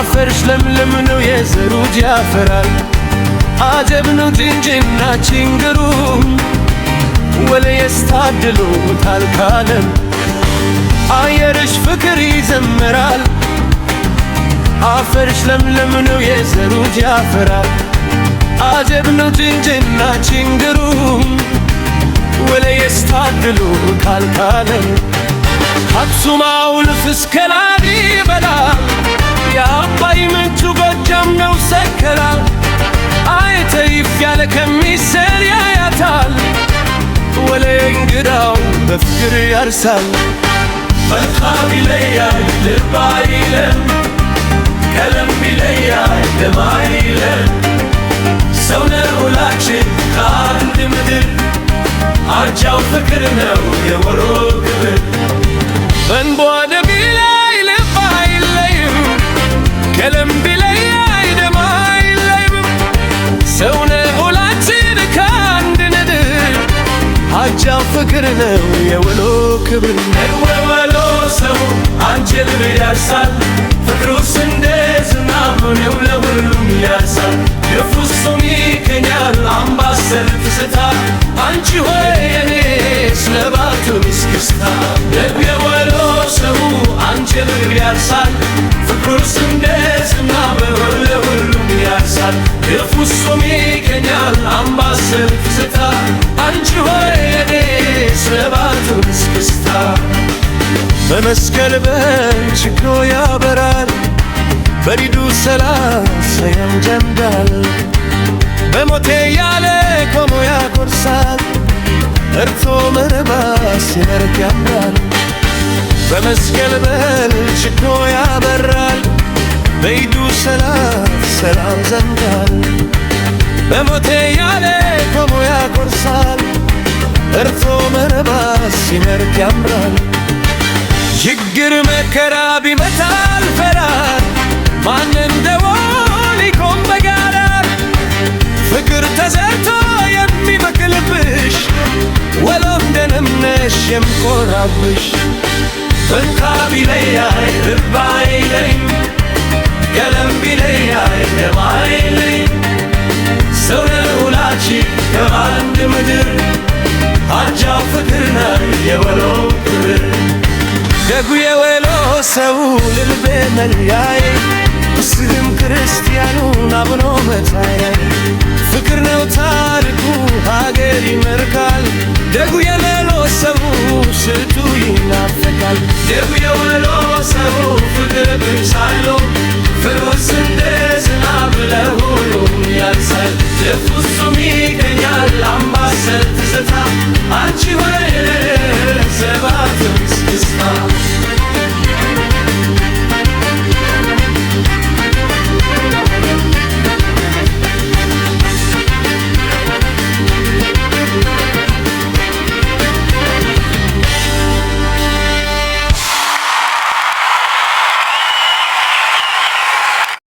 አፈርሽ ለምለም ነው የዘሩ ያፈራል አጀብ ነው ጅንጅናችን ግሩም ወለየስ ታድሎታል ካለም አየርሽ ፍቅር ይዘምራል አፈርሽ ለምለም ነው የዘሩ ያፈራል አጀብ ነው ጅንጅናችን ግሩም ወለየስ ታድሎታል ካለም አክሱማው እስከ ላሊበላ የአባይ ምንጩ ጎጃም ነው ሰከላ አይተይፍ ያለ ከሚሰር ያያታል ወለየ እንግዳው በፍቅር ያርሳል መልካ ቢለያይ ልብ አይልም ቀለም ቢለያይ ደም አይልም ሰው ነው ሁላችን ከአንድ ምድር አርጃው ፍቅር ነው የወሎ ክብር በንቧደ ቢላይ ልብ አይለይም ቀለም ቢለያይ ደም አይለይም ሰው ነው ሁላችን ከአንድ ምድር አርጃው ፍቅር ነው የወሎ ክብር የወሎ ሰው አንጀል ያርሳል ፍቅሩስ እንደ ዝናብ ነው ለሁሉም ያርሳል የፍጹም ይገኛል አምባሰል ትዝታ አንቺ ሆይ የኔስ ነባቱ ምስክስታ የወሎ ሰው አንጀል ያርሳል ፍቅሩስ እንደ ዝናብ ነው ለሁሉም ያርሳል የፍጹም ይገኛል አምባሰል ትዝታ አንቺ ሆይ የኔስ ነባቱ ምስክስታ በመስቀል በችግሮ ያበራል በሪዱ ሰላሳ ያንጀምዳል በሞቴ ያለ ቆሞ ያጎርሳል እርቶ መረባ ሲመርክ ያምራል በመስቀል በችግሮ ያበራል በሪዱ ሰላሳ ያንጀምዳል በሞቴ ያለ ቆሞ ያጎርሳል እርቶ መረባ ሲመርክ ያምራል ችግር መከራ ቢመታል ፈራር ማን እንደሆን ይቆም በጋራ ፍቅር ተዘርቶ የሚበቅልብሽ ወሎ እንደነምነሽ የምኮራብሽ መልካ ቢለያይ ልብ አይለይም ቀለም ቢለያይ ደም አይለይም ሰው ነው ሁላችን ከአንድ ምድር አርጃው ፍቅር ነው የወሎ ክብር ደጉ የወሎ ሰው ልልቤ መለያዬ ሙስሊም ክርስቲያኑን አብሮ መታየ ፍቅር ነው ታሪኩ ሀገር ይመርካል ደጉ የወሎ ሰው ስቱ ይናፈቃል ደጉ የወሎ ሰው ፍቅር ብቻለው ፍቅሩስ እንደ ዝናብ ለሁሉም ያርሳል የፍጹም ይገኛል አምባሰል ትዝታ አንቺ ሆይ